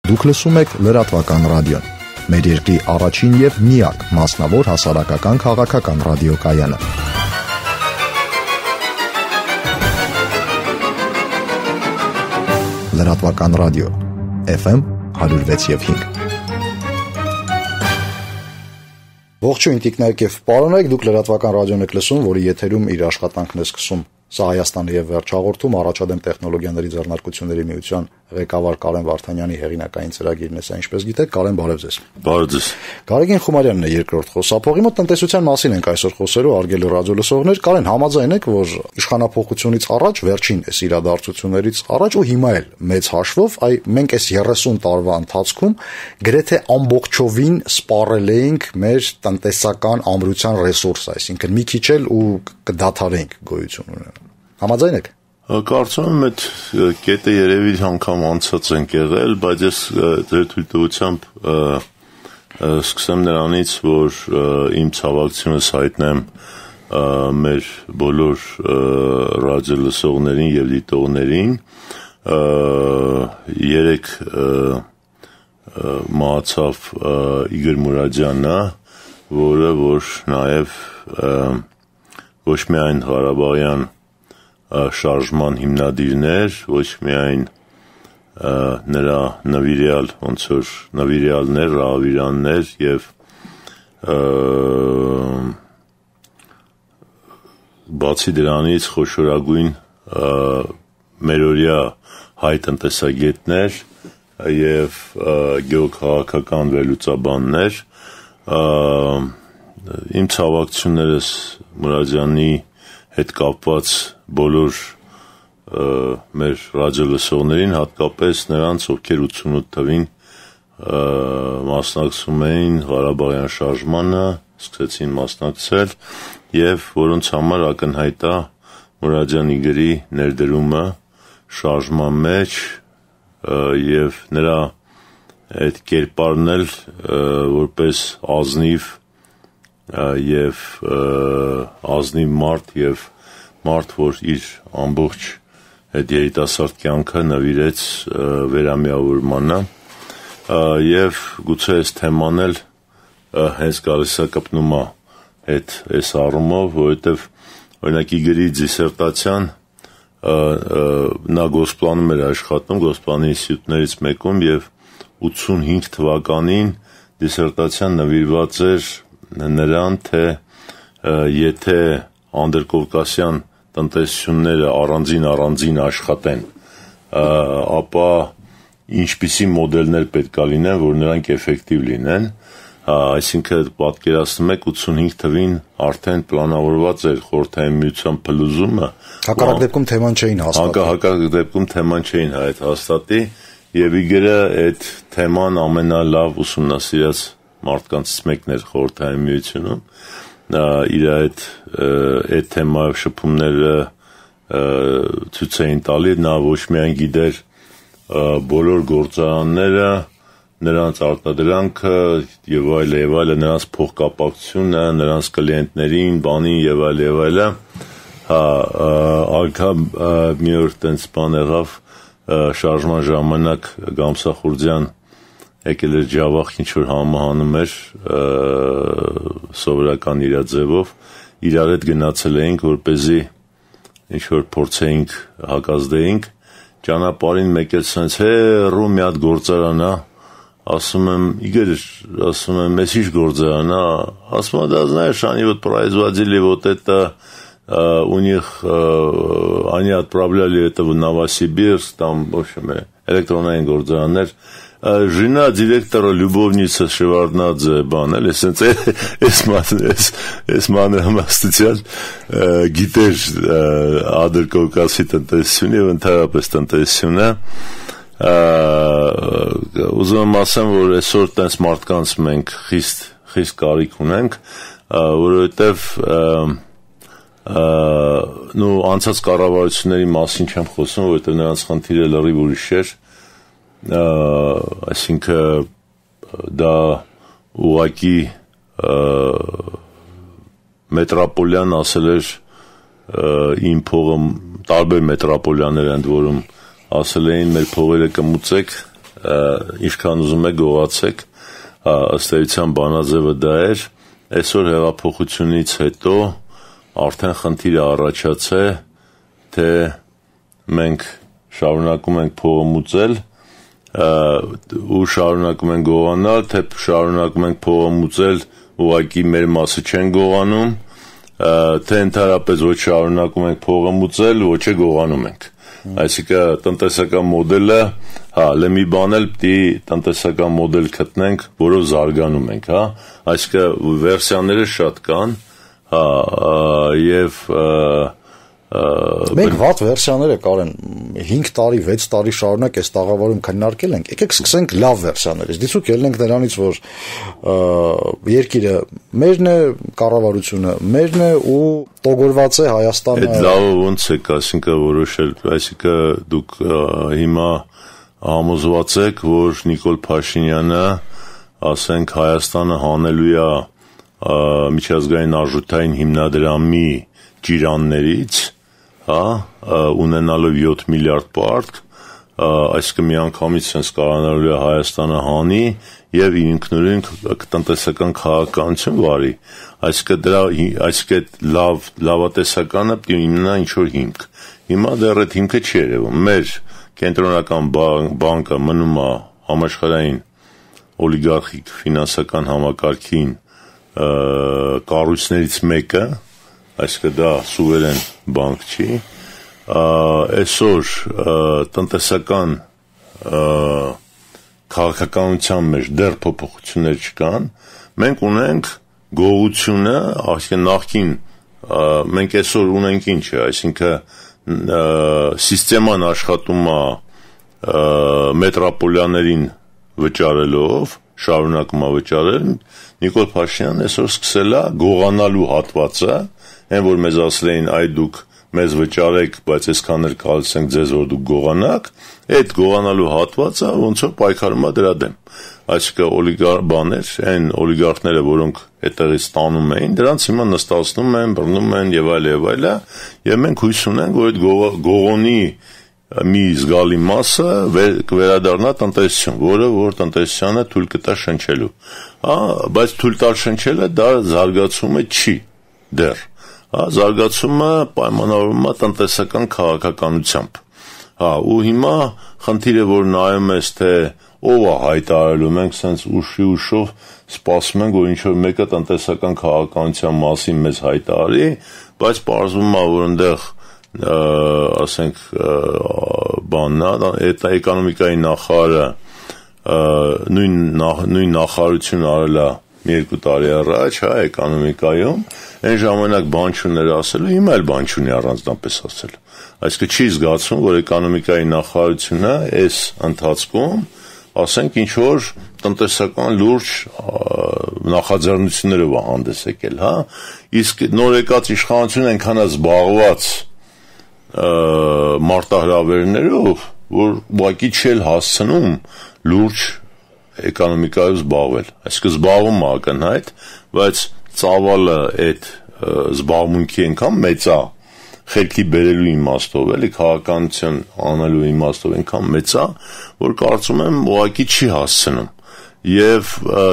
Դուք լսում եք լրատվական ռադիոն։ Մեր երկրի առաջին եւ միակ մասնավոր հասարակական քաղաքական ռադիոկայանը։ Լրատվական ռադիո FM 106.5։ Ողջույն տիկնայք եւ պարոնայք, դուք լրատվական ռադիոն եք լսում, որի եթերում իր աշխատանքն է սկսում Սա Հայաստանի եւ վերջ հաղորդում առաջադեմ տեխնոլոգիաների ձեռնարկությունների միության ղեկավար Կարեն Վարդանյանի հեղինակային ծրագիրն է, սա ինչպես գիտեք, Կարեն, բարև ձեզ։ Բարև ձեզ։ Գարեգին Խումարյանն է երկրորդ խոսափողի մոտ տնտեսության մասին ենք այսօր խոսելու, արգելի ռադիոլսողներ։ Կարեն, համաձայն եք, որ իշխանափոխությունից առաջ, վերջին այս իրադարձություններից առաջ ու հիմա էլ մեծ հաշվով, մենք այս 30 տարվա ընթացքում գրեթե ամբողջովին սպառել էինք մեր տնտեսական ամրության ռեսուրսը, այսինքն մի քիչ էլ ու կդադարենք գոյություն ունենալ։ Համաձայն եք։ Կարծում եմ այդ կետը երևի անգամ անցած ենք եղել, բայց ես ձեր թույլտվությամբ սկսեմ նրանից, որ իմ ցավակցությունս հայտնեմ մեր բոլոր ռադիոլսողներին եւ դիտողներին։ Երեք մահացավ Իգոր Մուրադյանը, որը որ նաեւ ոչ միայն Ղարաբաղյան շարժման հիմնադիրներ, ոչ միայն նրա նվիրյալ, ոնց որ նվիրյալներ, ռահավիրաններ եւ բացի դրանից խոշորագույն մերօրյա հայ տնտեսագետներ եւ գեոքաղաքական վերլուծաբաններ, իմ ցավակցություններս Մուրադյանի հետ կապված բոլոր մեր ռադիոլսողներին, հատկապես նրանց, ովքեր 88 թվին մասնակցում էին Ղարաբաղյան շարժմանը, սկսեցին մասնակցել եւ որոնց համար ակնհայտ է Մուրադյանի գրի ներդրումը շարժման մեջ եւ նրա այդ կերպարն էլ որպես ազնիվ եւ ազնիվ մարդ եւ մարդ, որ իր ամբողջ այդ երիտասարդ կյանքը նվիրեց վերամիավորմանը եւ գուցե այս թեման էլ հենց գալիս է կպնում է այս առումով, որովհետեւ օրինակ Իգորի դիսերտացիան նա Գոսպլանում էր աշխատում, Գոսպլանի ինստիտուտներից մեկում եւ 85 թվականին դիսերտացիան նվիրված էր նրան, թե եթե անդրկովկասյան տնտեսությունները առանձին աշխատեն, ապա ինչպիսի մոդելներ պետք է լինեն, որ նրանք էֆեկտիվ լինեն, այսինքն պատկերացնում եք 85 թվին արդեն պլանավորված էր Խորհրդային Միության փլուզումը, հակառակ դեպքում թեման չէին հաստատի։ Հակառակ դեպքում թեման չէին հաստատի, եւ Իգորը այդ թեման ամենալավ ուսումնասիրած մարդկանցից մեկն էր Խորհրդային Միությունում, իր այդ թեմայով շփումները ցույց էին տալի, նա ոչ միայն գիտեր բոլոր գործարանները, նրանց արտադրանքը եւ այլը, նրանց փոխկապակցությունը, նրանց կլիենտներին, բանին եւ այլը, անգամ մի օր տենց բան եղավ շարժման ժամանակ Գամսախուրդյան եկել էր Ջավախ, ինչ-որ համահանում էր սովորական իր ձևով, իրար հետ գնացել էինք, որպեսզի ինչ-որ փորձեինք հակազդեինք, ճանապարհին մեկ էլ սենց հեռու մի հատ գործարան է, ասում եմ, Իգոր, ասում եմ, ես ինչ գործարան է, ասում եմ, да, знаешь, они вот производили вот это, у них, они отправляли это в Новосибирск, там, в общем, электронային գործարաններ, Ժինա դիրեկտորը Լյուբովնիցը Շևարդնաձե բան էլ էս մանրամասնության գիտեր Ադրկովկասի տնտեսությունը եւ ընդհանրապես տնտեսությունը ուզում եմ ասեմ, որ այսօր տենց մարդկանց մենք խիստ կարիք ունենք, որովհետեւ անցած կառավարությունների մասին չեմ խոսում, որովհետեւ նրանց խնդիրը լրիվ ուրիշ էր, այսինքն դա ուղղակի մետրոպոլյան ասել էր իմ փողը տարբեր մետրոպոլյաներ ընդ որում ասել էին մեր փողերը կմուծեք ինչքան ուզում եք գողացեք, ըստ էության բանաձևը դա էր, այսօր հեղափոխությունից հետո արդեն խնդիրը առաջացե, թե մենք շարունակում ենք փողը մուծել ու շարունակում ենք գողանալ, թե շարունակում ենք փողը մուծել, ուղղակի մեր մասը չեն գողանում, թե ընդհանրապես ոչ շարունակում ենք փողը մուծել, ոչ է գողանում ենք։ Այսինքն տնտեսական մոդելը, մի բան էլ պիտի տնտեսական մոդել գտնենք, որով զարգանում ենք, այսինքն վերսիաները շատ կան, եւ մենք վատ վերսիաները կարեն 5 տարի, 6 տարի շարունակ այս տաղավարում քննարկել ենք, եկեք սկսենք լավ վերսիաներից, դիցուք ելնենք նրանից, որ երկիրը մերն է, կառավարությունը մերն է ու տոգորված է Հայաստանը։ Այդ լավը ոնց է, այսինքն որոշել, այսինքն դուք հիմա համոզված եք, որ Նիկոլ Փաշինյանը, ասենք Հայաստանը հանելու է միջազգային արժութային հիմնադրամի ջիրաններից, ունենալով 7 միլիարդ պարտք, այսինքն միանգամից sense կարողանալու է Հայաստանը հանի եւ ինքնուրույն տնտեսական քաղաքականություն վարի, այսինքն լավատեսականը պիտի ունենա ինչ-որ հիմք։ Հիմա դեռ այդ հիմքը չի երևում։ Մեր կենտրոնական բանկը մնում է համաշխարհային օլիգարխիկ ֆինանսական համակարգին կառույցներից մեկը, այսինքն դա սուվերեն բանկ չի, այսօր տնտեսական քաղաքականության մեջ դեռ փոփոխություններ չկան, մենք ունենք գողությունը, այսինքն նախքին մենք այսօր ունենք ինչը, այսինքն սիստեման աշխատում է մետրոպոլիաներին վճարելով, շարունակում է վճարել, Նիկոլ Փաշինյանն այսօր սկսել է գողանալու հատվածը, այն որ մեզ ասել էին այ դուք մեզ վճարեք, բայց այսքան էլ կհալցենք ձեզ, որ դուք գողանաք, այդ գողանալու հատվածը ոնց որ պայքարում է դրա դեմ։ Այսինքն այն օլիգարխները, որոնք այդտեղից ստանում էին, դրանց հիմա նստացնում են, բռնում են եւ այլ, եւ մենք հույս ունենք, որ այդ գողոնի մի զգալի մասը կվերադառնա տնտեսություն, որ տնտեսությանը թույլ կտա շնչելու։ Բայց թույլ տալ շնչելը դա զարգացումը չի դեռ։ Զարգացումը պայմանավորվում է տնտեսական քաղաքականությամբ։ Ու հիմա խնդիրը, որ նայում ես, թե ով է հայտարարելու, մենք սենց ուշով սպասում ենք, որ ինչ-որ մեկը տնտեսական քաղաքականության մասին մեզ հայտարարի, բայց պարզվում է, որ այնտեղ ասենք այդ էկոնոմիկայի նախարարը նույն նախարարությունը արել է 2 տարի առաջ, էկոնոմիկայում, այն ժամանակ բան չուներ ասելու, հիմա էլ բան չունի առանձնապես ասել։ Այսինքն չի զգացվում, որ էկոնոմիկայի նախարարությունը այս ընթացքում, ասենք ինչ-որ տնտեսական լուրջ նախաձեռնություններով հանդես եկել, իսկ նոր եկած իշխանությունը այնքան է զբաղված մարտահրավերներով, որ ուղղակի չել հասցնում լուրջ էկոնոմիկայով զբաղվել։ Այսինքն զբաղվում է ակնհայտ, բայց ծավալը այդ զբաղմունքի այնքան մեծ է, խելքի բերելու իմաստով, էլի քաղաքականություն անելու իմաստով այնքան մեծ է, որ կարծում եմ ուղղակի չի հասցնում։ Եվ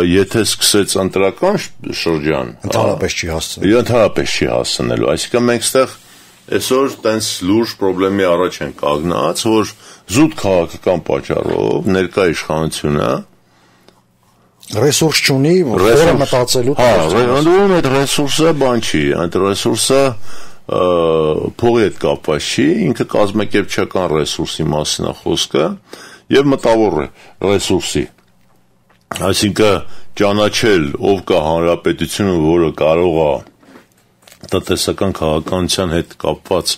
եթե սկսեց ընտրական շրջան, ընդհանրապես չի հասցնելու։ Ընդհանրապես չի հասցնելու, այսինքն մենք ստեղ այսօր տենց լուրջ խնդրի առաջ են կանգնած, որ զուտ քաղաքական պատճառով ներկա իշխանությունը ռեսուրս չունի, որը մտածելու։ Անդրում այդ ռեսուրսը բան չի, այդ ռեսուրսը փողի հետ կապված չի, ինքը կազմակերպչական ռեսուրսի մասին է խոսքը եւ մտավոր ռեսուրսի։ Այսինքն ճանաչել ով կա հանրապետությունը, որը կարող է տնտեսական քաղաքականության հետ կապված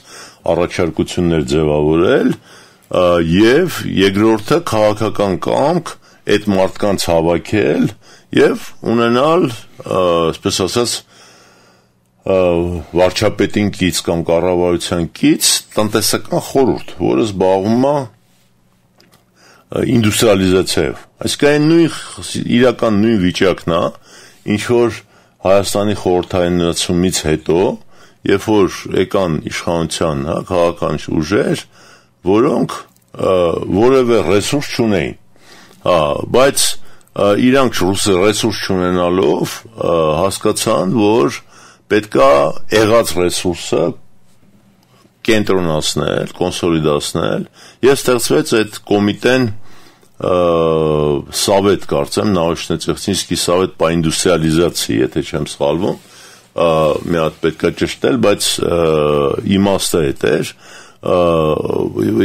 առաջարկություններ ձևավորել եւ երկրորդը քաղաքական կամք այդ մարդկանց հավաքել եւ ունենալ, այսպես ասած, վարչապետին կից կամ կառավարության կից տնտեսական խորհուրդ, որը զբաղվում է ինդուստրիալիզացիայով։ Այսինքն իրական նույն վիճակն է, ինչ որ Հայաստանի խորհրդայնացումից հետո, երբ որ եկան իշխանության քաղաքական ուժեր, որոնք որևէ ռեսուրս չունեին։ Հա, բայց իրանք ռեսուրս չունենալով հասկացան, որ պետքա եղած ռեսուրսը կենտրոնացնել, կոնսոլիդացնել, եւ ստեղծվեց այդ կոմիտեն Սավետ կարծեմ, Научно-технический совет по индустриализации, եթե չեմ սխալվում, մի հատ պետքա ճշտել, բայց իմաստը էր,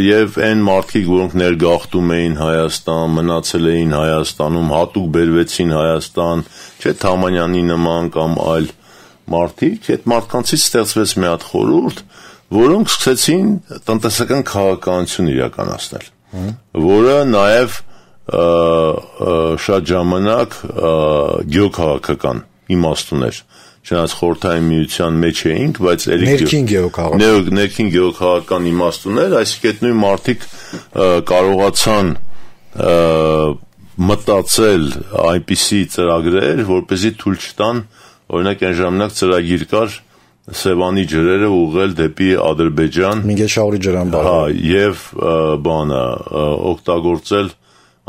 եւ այն մարդիկ, որոնք ներգաղթում էին Հայաստան, մնացել էին Հայաստանում, հատուկ բերվեցին Հայաստան, չէ՞ Թամանյանի նման կամ այլ մարդիկ, այդ մարդկանցից ստեղծվեց մի հատ խորհուրդ, որոնք սկսեցին տնտեսական քաղաքականություն իրականացնել, որը նաև շատ ժամանակ գեոքաղաքական իմաստ ուներ, չնայած խորհրդային միության մեջ էինք, բայց ներքին գեոքաղաքական իմաստ ուներ, այսինքն այդ նույն մարդիկ կարողացան մտածել այնպիսի ծրագրեր, որպեսզի թույլ չտան, օրինակ այն ժամանակ ծրագիր կար Սևանի ջրերը ուղղել դեպի Ադրբեջան, Մինգեշաուրի ջրամբարը, եւ օգտագործել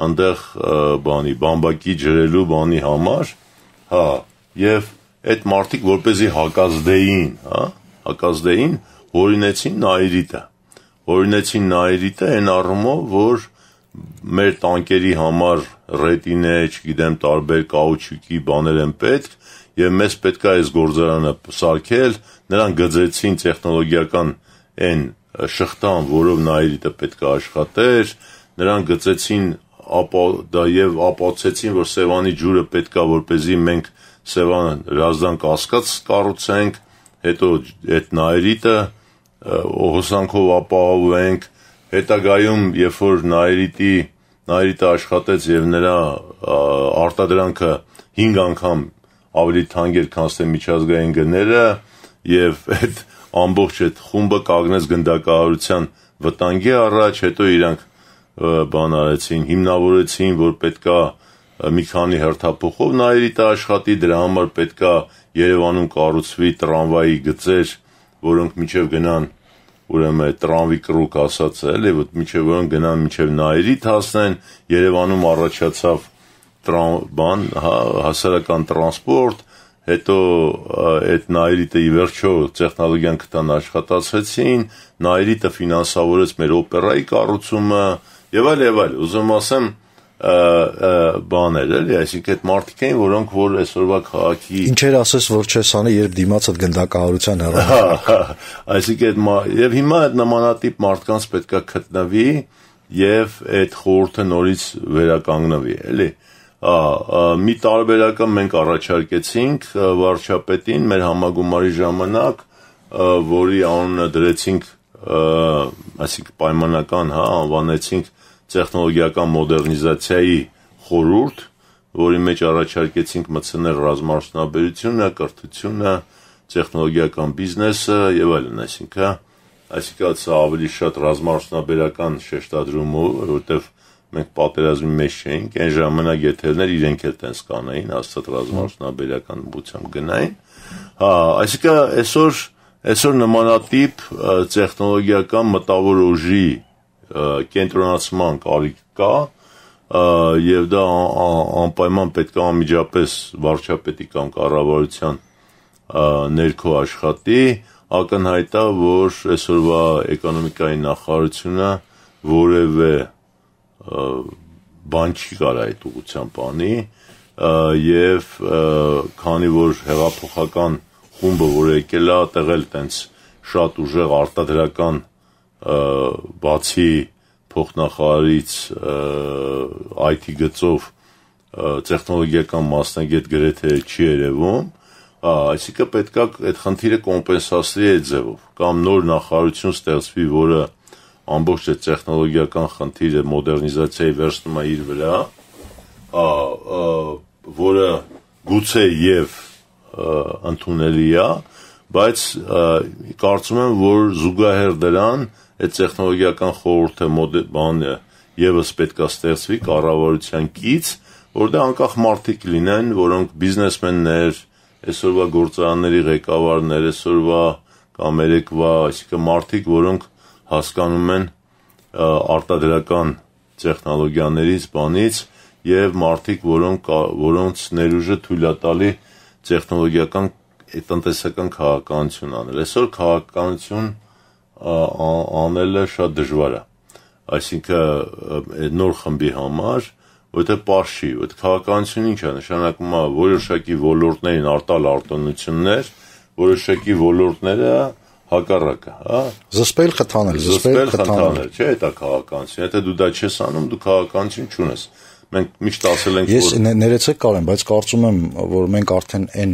այնտեղ բամբակի ջրելու բանի համար, եւ այդ մարդիկ որպեսզի հակազդեին, հորինեցին Նաիրիտը այն առումով, որ մեր տանկերի համար ռետինե, չգիտեմ, տարբեր կաուչուկի բաներ են պետք, եւ մեզ պետք է այս գործարանը սարքել, նրանք գծեցին տեխնոլոգիական այն շղթան, որով Նաիրիտը պետք է աշխատեր, նրանք գծեցին եւ ապացուցեցին, որ Սևանի ջուրը պետք է, որպեսզի մենք Սևանը Ռազդան կասկած կառուցենք, հետո այդ Նաիրիտը հոսանքով ապահովենք, հետագայում, երբ որ Նաիրիտը աշխատեց եւ նրա արտադրանքը 5 անգամ ավելի թանկ էր, քան թե միջազգային գները, եւ այդ ամբողջ այդ խումբը կանգնեց գնդակահարության վտանգի առաջ, հետո իրանք արեցին, հիմնավորեցին, որ պետքա մի քանի հերթափոխով Նաիրիտը աշխատի, դրա համար պետքա Երևանում կառուցվի տրամվայի գծեր, որոնք մինչև գնան, ուրեմն տրամվի կրուկ ասած է, էլի, մինչև որոնք գնան մինչև Նաիրիտ հասնեն, Երևանում առաջացավ հասարակական տրանսպորտ, հետո այդ Նաիրիտը ի վերջո տեխնոլոգիան կտան աշխատացվեցին, Նաիրիտը ֆինանսավորեց մեր օպերայի կառուցումը եւ այլ, ուզում ասեմ բաներ էլի, այսինքն այդ մարդիկ էին, որոնք որ այսօրվա քաղաքի ինչեր ասես, որ չես անի, երբ դիմացդ գնդակահարության հեռանում, այսինքն եւ հիմա այդ նմանատիպ մարդկանց պետքա գտնվի եւ այդ խորհուրդը նորից վերականգնվի, էլի մի տարբերական մենք առաջարկեցինք վարչապետին մեր համագումարի ժամանակ, որի անունը դրեցինք, այսինքն պայմանական, անվանեցինք տեխնոլոգիական մոդեռնիզացիայի խորհուրդ, որի մեջ առաջարկեցինք մտցնել ռազմարդյունաբերությունը, կրթությունը, տեխնոլոգիական բիզնեսը եւ այլն, այսինքն սա ավելի շատ ռազմարդյունաբերական շեշտադրումով, որովհետեւ մենք պատերազմի մեջ չէինք, այն ժամանակ եթերներ իրենք էլ տենց կանային, հաստատ ռազմարդյունաբերական ուղղությամբ գնային, այսինքն այսօր նմանատիպ տեխնոլոգիական մտավոր ուժի կենտրոնացման կարիք կա եւ դա անպայման պետք է անմիջապես վարչապետի կամ կառավարության ներքո աշխատի, ակնհայտ է, որ այսօրվա էկոնոմիկայի նախարարությունը որևէ բան չի կարող այդ ուղղությամբ անի եւ քանի որ հեղափոխական խումբը, որ եկել է, տեղել տենց շատ ուժեղ արտադրական բացի փոխնախարարից IT գծով տեխնոլոգիական մասնագետ գրեթե չի երևում, այսինքն պետք է այդ խնդիրը կոմպենսացվի այդ ձևով, կամ նոր նախարարություն ստեղծվի, որը ամբողջ այդ տեխնոլոգիական խնդիրը մոդեռնիզացիայի վերցնում է իր վրա, որը գուցե եւ ընդունելի է, բայց կարծում եմ, որ զուգահեռ դրան այդ տեխնոլոգիական խորհուրդը եւս պետք է ստեղծվի կառավարության կից, որտեղ անկախ մարդիկ լինեն, որոնք բիզնեսմեններ, այսօրվա գործարանների ղեկավարներ, այսօրվա կամ երեկվա, այսինքն մարդիկ, որոնք հասկանում են արտադրական տեխնոլոգիաներից, բանից եւ մարդիկ, որոնց ներուժը թույլ է տալի տեխնոլոգիական տնտեսական քաղաքականություն անել։ Այսօր քաղաքականություն անելը շատ դժվար է։ Այսինքն նոր խմբի համար, որտեղ պարզ չի, որ քաղաքականություն ինչ է, նշանակում է որոշակի ոլորտներին արտալ արտոնություններ, որոշակի ոլորտները հակառակը, հա։ Զսպել խթանել, չէ, դա քաղաքականություն։ Եթե դու դա չես անում, դու քաղաքականություն չունես։ Մենք միշտ ասել ենք, որ ես ներեցեք Կարեն, բայց կարծում եմ, որ մենք արդեն այն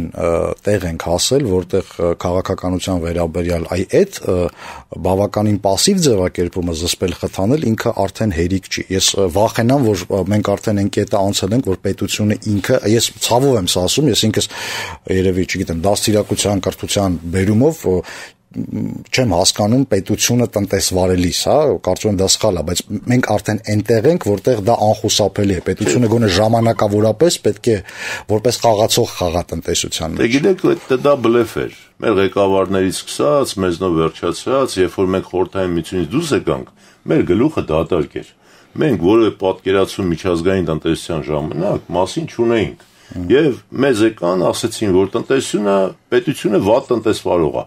տեղ ենք հասել, որտեղ քաղաքականության վերաբերյալ այդ բավականին пассив ձևակերպումը զսպել խթանել ինքը արդեն հերիք չի։ Ես վախենամ, որ մենք արդեն այն կետը անցել ենք, որ պետությունը ինքը, ես ցավով եմ ասում, ես ինքս երևի, չգիտեմ, դաստիարակության, կրթության բերումով չեմ հասկանում պետությունը տնտեսվարելիս, հա, կարծում եմ դա սխալ է, բայց մենք արդեն այնտեղ ենք, որտեղ դա անխուսափելի է։ Պետությունը գոնե ժամանակավորապես պետք է որպես խաղացող խաղա տնտեսության մեջ։ Գիտեք, դա բլեֆ էր։ Մեր ղեկավարներից սկսած, մեզնով վերջացած, երբ որ մենք խորհրդային միությունից դուրս եկանք, մեր գլուխը դատարկ էր։ Մենք որևէ պատկերացում միջազգային տնտեսության ժամանակ մասին չունեինք։ Եվ մեզ եկան, ասեցին, որ պետությունը վատ տնտեսվարող է։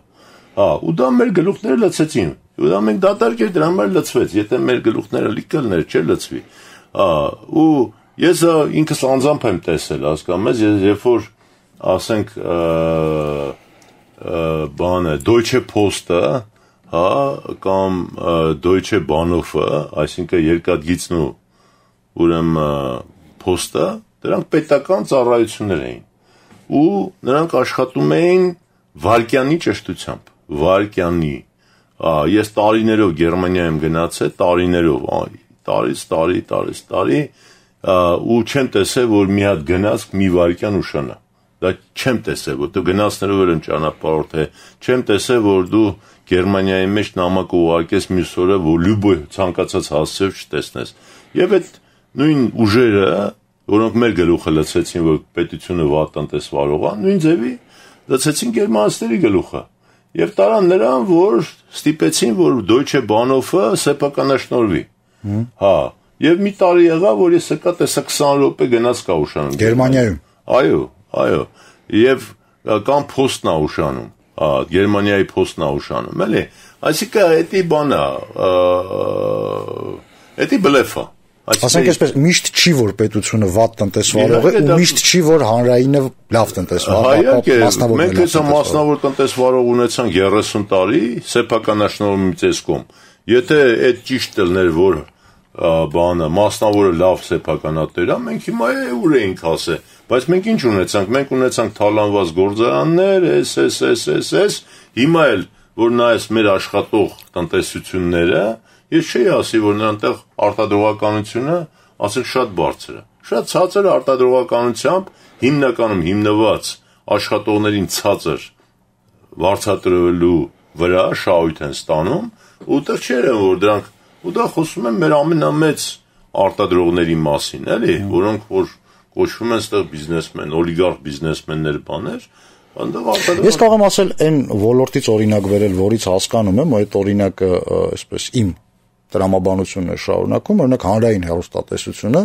Հա, ու դա մեր գլուխները լցեցին։ Ու դա մենք դատարկ էր, դրա համար լցվեց։ Եթե մեր գլուխները լիքելներ, չէ լցվի։ Հա, ու ես ինքս անձամբ եմ տեսել, հասկանում ես, երբ որ ասենք Deutsche Post-ը, հա, կամ Deutsche Bahnhof-ը, այսինքն երկաթգիծն ու ուրեմն post-ը, դրանք պետական ծառայություններ էին։ Ու նրանք աշխատում էին վարկյանի ճշտությամբ, վարկյանի։ Ես տարիներով Գերմանիա եմ գնացել, տարիներով, տարի, ու չեմ տեսել, որ մի հատ գնացք մի վարկյան ուշանա։ Դա չեմ տեսել, որտեղ գնացներով եմ ճանապարհորդել, չեմ տեսել, որ դու Գերմանիայի մեջ նամակ ուղարկես մյուս օրը, որ լյուբոյ ցանկացած հասցեով չտեսնես։ Եվ այդ նույն ուժերը, որոնք մեր գլուխը լցեցին, որ պետությունը վատ տնտեսվարող է, նույն ձևի լցեցին գերմանացիների գլուխը։ Եվ տարան նրան, որ ստիպեցին, որ Deutsche Bahnhof-ը սեփականաշնորհվի։ Հա, եւ մի տարի եղավ, որ ես եկա տեսա 20 րոպե գնաց կա ուշանում։ Գերմանիայում։ Այո։ Եվ կամ փոստն է ուշանում։ Հա, Գերմանիայի փոստն է ուշանում, էլի։ Այսինքն, դա բանա, դա բլեֆ է։ Ասենք այսպես, միշտ չի, որ պետությունը վատ տնտեսվարող է, ու միշտ չի, որ հանրայինը լավ տնտեսվարող է։ Մենք հեսա մասնավոր տնտեսվարող ունեցանք 30 տարի, սեփականաշնորհումի տեսքով։ Եթե այդ ճիշտ ելներ, որ մասնավորը լավ սեփականատեր է, մենք հիմա ուր էինք ասել, բայց մենք ինչ ունեցանք, մենք ունեցանք թալանված գործարաններ, հիմա էլ, որ նայես մեր աշխատող տնտեսությունները, ես չի ասի, որ նրանտեղ արտադրողականությունը ասենք շատ բարձր է։ Շատ ցածր արտադրողականությամբ հիմնականում հիմնված աշխատողներին ցածր վարձատրելու վրա շահույթ են ստանում, ու դեռ չէ որ դրանք ու դա խոսում են մեր ամենամեծ արտադրողների մասին, էլի, որոնք որ կոչվում են այդտեղ բիզնեսմեն, օլիգարխ բիզնեսմեններ բաներ, Ես կարող եմ ասել այն ոլորտից օրինակ վերել, որից հասկանում եմ, այդ օրինակը այսպես իմ տրամաբանությունն է շարունակում, օրինակ հանրային հեռուստատեսությունը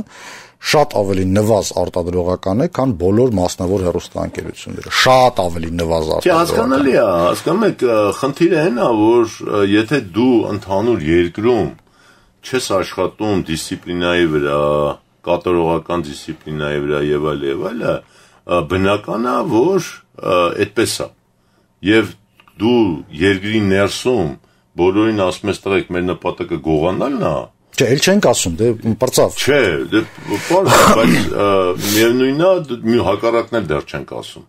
շատ ավելի նվազ արտադրողական է, քան բոլոր մասնավոր հեռուստաընկերությունները։ Շատ ավելի նվազ արտադրողական։ Հասկանալի է, հասկանում եք, խնդիրը այն է, որ եթե դու ընդհանուր երկրում չես աշխատում դիսցիպլինայի վրա, կատարողական դիսցիպլինայի վրա եւ այլը, բնական է, որ այդպես է։ Եվ դու երկրի ներսում բոլորին ասում ես տղեկ մեր նպատակը գողանալն է։ Չէ, էլ չենք ասում, դե պրծավ։ Չէ, դե բայց միևնույնն է, մի հակառակն էլ դեռ չենք ասում։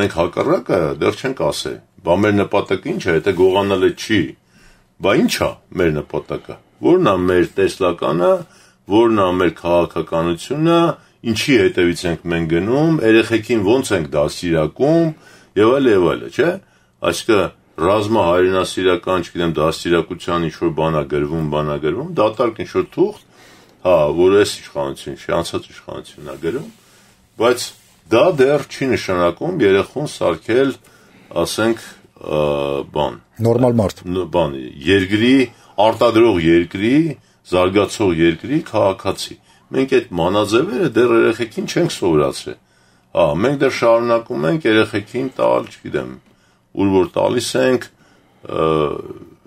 Մենք հակառակը դեռ չենք ասել։ Բա մեր նպատակը ինչ է, եթե գողանալը չի։ Բա ինչ է մեր նպատակը։ Որն է մեր տեսլականը, որն է մեր քաղաքականությունը, ինչի հետևից ենք մենք գնում, երեխեքին ոնց ենք դաստիարակում եւ այլը, չէ՞։ Այսինքն ռազմահայրենասիրական, չգիտեմ, դաստիարակության ինչ որ բանա գրվում, դատարկ ինչ որ թուղթ, հա, որ էս իշխանություն չի, անցած իշխանությունն է գրում, բայց դա դեռ չի նշանակում երեխուն սարքել, ասենք, բան։ Նորմալ մարդ։ Բան, երկրի, արտադրող երկրի, զարգացող երկրի քաղաքացի։ մենք այդ մանաձևերը դեռ երեխեքին չենք սովորացրել։ Մենք դեռ շարունակում ենք երեխեքին տալ, չգիտեմ, ուր որ տալիս ենք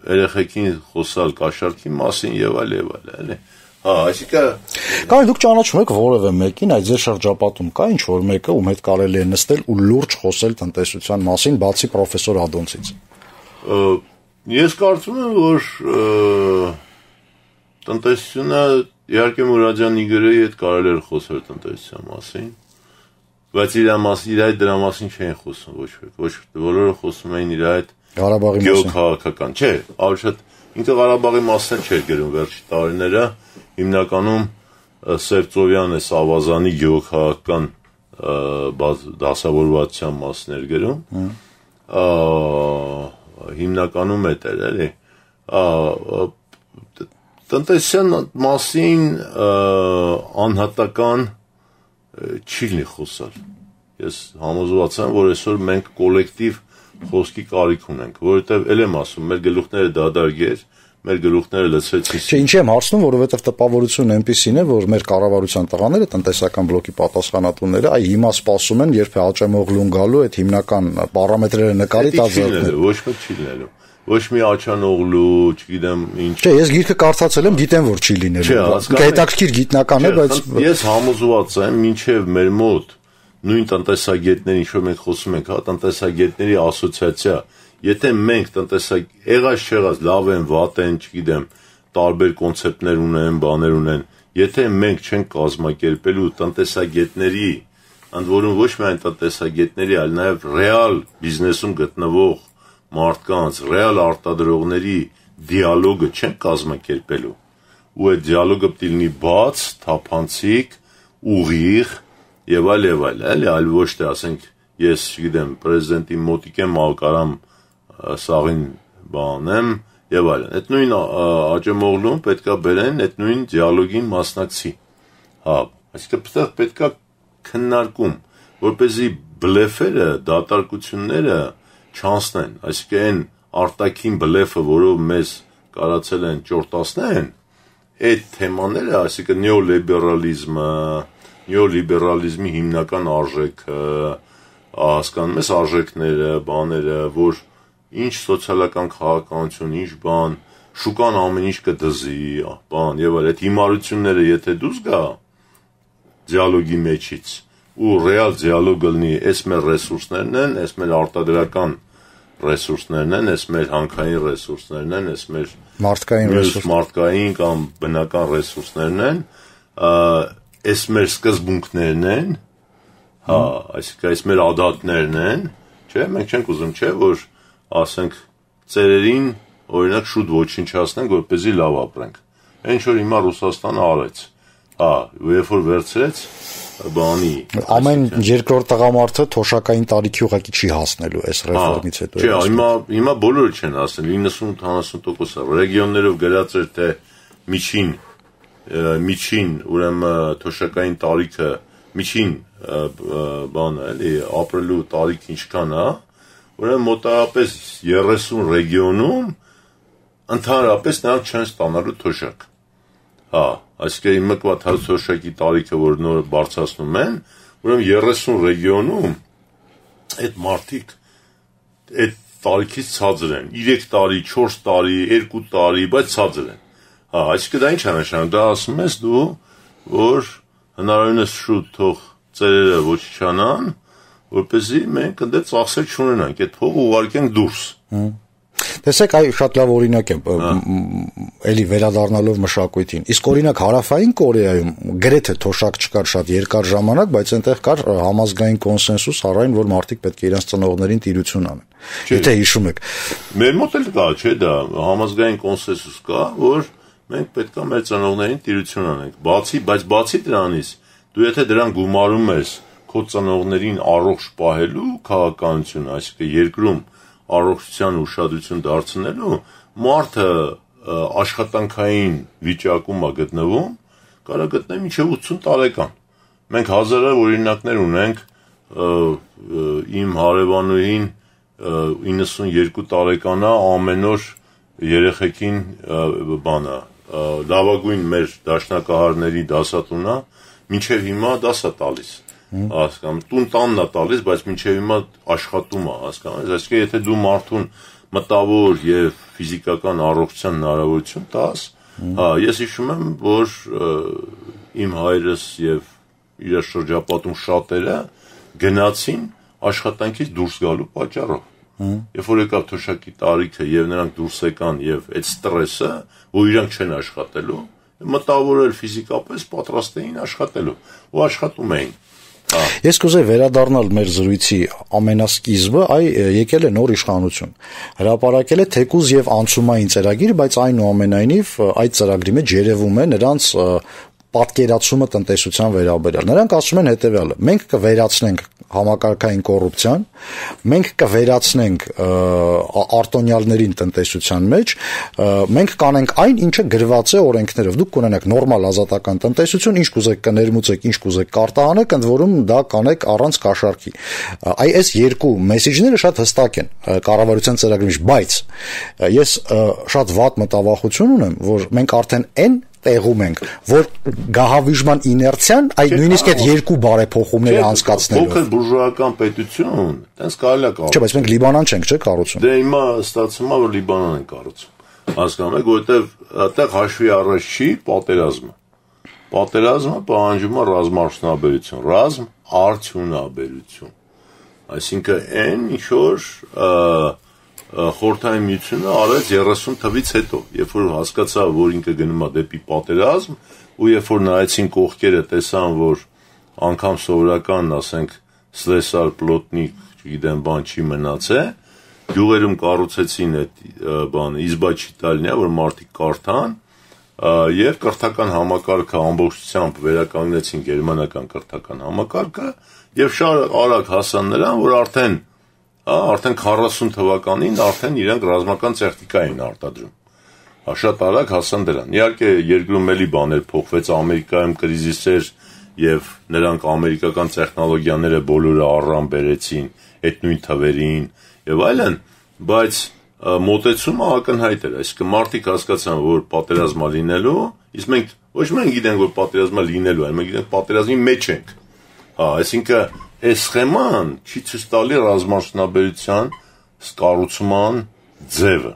երեխեքին խոսալ կաշառքի մասին եւ այլ, էլի։ Այսինքն Կամ դուք ճանաչում եք որևէ մեկին այդ ձեր շրջապատում կա ինչ որ մեկը ում հետ կարելի է նստել ու լուրջ խոսել տնտեսության մասին, բացի պրոֆեսոր Ադոնցից։ Ես կարծում եմ, որ տնտեսությունը իհարկե Մուրադյան Իգորյի հետ կարելի է խոսել տնտեսության մասին, բայց իր այդ դրա մասին չէին խոսում ոչ ոք, բոլորը խոսում էին իր այդ Ղարաբաղի մասին։ Գեոքաղաքական, չէ, ավելի շատ ինքը Ղարաբաղի մասին չէր գրում վերջի տարիները, հիմնականում Սևծովյան է Սավազանի գեոքաղաքական դասավորվածության մասն էր գրում, հիմնականում էդ էր, էլի, տնտեսության մասին անհատական չի լինի խոսալ, ես համոզված եմ, որ այսօր մենք կոլեկտիվ խոսքի կարիք ունենք, որովհետև էլ եմ ասում, մեր գլուխները դադարգեր, մեր գլուխները լցրեցին։ Չէ, ինչի եմ հարցնում, որովհետև տպավորությունն այնպեսին է, որ մեր կառավարության տղաները, տնտեսական բլոկի պատասխանատուները, հիմա սպասում են, երբ է Աճեմօղլուն գալու, այդ հիմնական պարամետրերը նկարի տա ձեռքներ։ Ոչ մեկ չի լինելու։ Ոչ մի Աչանօղլու, չգիտեմ ինչ։ Չէ, ես գիրքը կարդացել եմ, գիտեմ, որ չի լինելու։ Հետաքրքիր գիտնական է, բայց ես համոզված եմ, մինչև մեր մոտ նույն տնտեսագետների, ինչ որ մենք խոսում ենք, տնտեսագետների ասոցիացիա, եթե մենք եղած չեղած լավ են, վատ են, չգիտեմ, տարբեր կոնցեպտներ ունեն, բաներ ունեն, եթե մենք չենք կազմակերպելու տնտեսագետների, ընդ որում ոչ միայն տնտեսագետների, այլ նաև ռեալ բիզնեսում գտնվող մարդկանց, ռեալ արտադրողների դիալոգը չենք կազմակերպելու, ու այդ դիալոգը պետք է լինի բաց, թափանցիկ, ուղիղ եւ այլ, այլ ոչ թե ասենք ես, չգիտեմ, պրեզիդենտի մոտիկ եմ կարամ սաղին բանեմ եւ այլն։ Այդ նույն Աճեմօղլուն պետքա բերեն այդ նույն դիալոգին մասնակցի։ Այսինքն պետքա քննարկում, որպեսզի բլեֆերը, դատարկությունները չանցնեն, այսինքն այն արտաքին բլեֆը, որով մեզ կարացել են ճորտացնեն, այդ թեմաները, այսինքն նեոլիբերալիզմի հիմնական արժեքը, հասկանում ես արժեքները, բաները, որ ինչ սոցիալական քաղաքականություն, ինչ բան, շուկան ամեն ինչ կդզի, բան, եւ այլ, այդ հիմարությունները եթե դուրս գա դիալոգի մեջից, ու ռեալ դիալոգը լինի, այս մեր ռեսուրսներն են, այս մեր արտադրական ռեսուրսներն են, այս մեր հանքային ռեսուրսներն են, այս մեր մարդկային կամ բնական ռեսուրսներն են, այս մեր սկզբունքներն են, այսինքն այս մեր ադատներն են, չէ, մենք չենք ուզում, չէ, որ ասենք ծերերին օրինակ շուտ ոչնչացնենք, որպեսզի լավ ապրենք։ Ինչ որ հիմա Ռուսաստանը արեց, երբ որ վերցրեց բանի ամեն երկրորդ տղամարդը թոշակային տարիքի ուղղակի չի հասնելու այս ռեֆորմից հետո։ Չէ, հիմա բոլորը չեն հասնել, 90-70%-ը ռեգիոններով գրած էր թե միջին, ուրեմն թոշակային տարիքը, միջին բանը, էլի, ապրելու տարիք ինչքան է, ուրեմն մոտավորապես 30 ռեգիոնում ընդհանրապես նրանք չեն ստանալու թոշակ։ Այսինքն մկված թոշակի տարիքը, որ նոր բարձրացնում են, ուրեմն 30 ռեգիոնում այդ մարդիկ այդ տարիքից ցածր են, 3 տարի, 4 տարի, 2 տարի, բայց ցածր են։ Այսինքն դա ինչ է նշանակում, դա ասում ես դու, որ հնարավորինս շուտ թող ծերերը ոչնչանան, որպեսզի մենք ընդ ծախսեր չունենանք, այդ փողը ուղարկենք դուրս։ Տեսեք, այ շատ լավ օրինակ է, էլի վերադառնալով մշակույթին։ Իսկ օրինակ Հարավային Կորեայում գրեթե թոշակ չկար շատ երկար ժամանակ, բայց այնտեղ կար համազգային կոնսենսուս առայն, որ մարդիկ պետք է իրենց ծնողներին տիրություն անեն։ Եթե հիշում եք։ Մեր մոտ էլ կա, չէ՞ դա, համազգային կոնսենսուս կա, որ մենք պետք է մեր ծնողներին տիրություն անենք։ Բայց բացի դրանից, դու եթե դրան գումարում ես քո ծնողներին առողջ պահելու քաղաքականություն, այսինքն երկրում առողջության ուշադրություն դարձնելու, մարդը աշխատանքային վիճակում է գտնվում, կարա գտնի մինչև 80 տարեկան։ Մենք հազարավոր օրինակներ ունենք, իմ հարևանուհին 92 տարեկան է, ամեն օր երեխեքին լավագույն մեր դաշնակահարների դասատունը մինչև հիմա դաս է տալիս, հասկանում, տուն տանն է տալիս, բայց մինչև հիմա աշխատում է, հասկանում, այսինքն եթե դու մարդուն մտավոր եւ ֆիզիկական առողջության հնարավորություն տաս, ես հիշում եմ, որ իմ հայրս եւ իր շրջապատում շատերը գնացին աշխատանքից դուրս գալու պատճառով։ Երբ որ եկավ թոշակի տարիքը եւ նրանք դուրս եկան եւ այդ ստրեսը, որ իրանք չեն աշխատելու, մտավոր էր ֆիզիկապես պատրաստ էին աշխատելու ու աշխատում էին։ Ես կուզեի վերադառնալ մեր զրույցի ամենասկիզբը, եկել է նոր իշխանություն։ Հրապարակել է թեկուզ եւ անցումային ծրագիր, բայց այնուամենայնիվ այդ ծրագրի մեջ երևում է նրանց պատկերացումը տնտեսության վերաբերյալ։ Նրանք ասում են հետեւյալը. մենք կվերացնենք համակարգային կոռուպցիան, մենք կվերացնենք արտոնյալներին տնտեսության մեջ, մենք կանենք այն, ինչը գրված է օրենքներով։ Դուք կունենաք նորմալ ազատական տնտեսություն, ինչ կուզեք կներմուծեք, ինչ կուզեք կարտահանեք, ընդ որում դա կանեք առանց կաշառքի։ Այս երկու մեսեջները շատ հստակ են կառավարության ծրագրի մեջ, բայց ես շատ վատ մտավախություն ունեմ, որ մենք արդեն տեղում ենք, որ գահավիժման իներցիան, այդ նույնիսկ այդ երկու բարեփոխումները անցկացնելով։ Փոքր բուրժուական պետություն, տենց կարելի է կառուցել։ Չէ, բայց մենք Լիբանան չենք, չէ՞ կառուցում։ Դե հիմա ստացվում է, որ Լիբանան են կառուցում։ Հասկանում եք, որովհետև այդտեղ հաշվի առած չի պատերազմը։ Պատերազմը պահանջում է ռազմարդյունաբերություն, արդյունաբերություն։ Այսինքն այն ինչ որ Խորհրդային Միությունը արեց 30 թվից հետո, երբ որ հասկացա, որ ինքը գնում է դեպի պատերազմ, ու երբ որ նայեցին կողքերը, տեսան, որ անգամ սովորական, ասենք, սլեսար, պլոտնիկ, չգիտեմ, բան չի մնացել, գյուղերում կառուցեցին այդ բանը, իզբա չիտալինա, որ մարդիկ կարդան, եւ կրթական համակարգը ամբողջությամբ վերականգնեցին գերմանական կրթական համակարգը, եւ շատ արագ հասան նրան, որ արդեն 40 թվականին արդեն իրանք ռազմական տեխնիկա էին արտադրում։ Շատ արագ հասան դրան։ Իհարկե երկրում էլի բաներ փոխվեց, Ամերիկայում կրիզիս էր եւ նրանք ամերիկական տեխնոլոգիաները բոլորը առան բերեցին այդ նույն թվերին եւ այլն, բայց մոտեցումը ակնհայտ էր, այսինքն մարդիկ հասկացան, որ պատերազմա լինելու, իսկ մենք ոչ միայն գիտենք, որ պատերազմա լինելու է, մենք գիտենք պատերազմի մեջ ենք։ Այսինքն այս սխեման չի ցույց տալի ռազմարդյունաբերության կառուցման ձևը։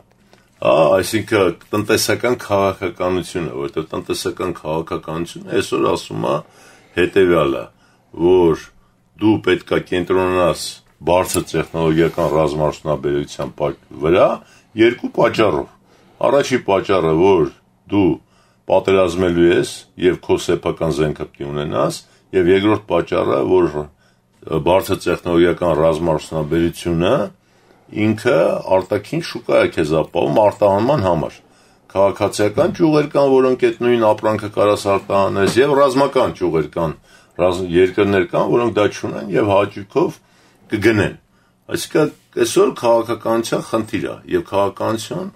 Այսինքն տնտեսական քաղաքականությունը, որտեղ տնտեսական քաղաքականությունը այսօր ասում է հետեւյալը, որ դու պետք է կենտրոնանաս բարձր տեխնոլոգիական ռազմարդյունաբերության վրա երկու պատճառով։ Առաջի պատճառը, որ դու պատերազմելու ես եւ քո սեփական զենքը պետք ունենաս, եւ երկրորդ պատճառը, որ բարձր տեխնոլոգիական ռազմարդյունաբերությունը ինքը արտաքին շուկա է քեզ ապահովում արտահանման համար։ Քաղաքացիական ճյուղեր կան, որոնք այդ նույն ապրանքը կարաս արտահանես, եւ ռազմական ճյուղեր կան, երկրներ կան, որոնք դա չունեն եւ հաճույքով կգնեն։ Այսինքն այսօր քաղաքականության խնդիր է եւ քաղաքականություն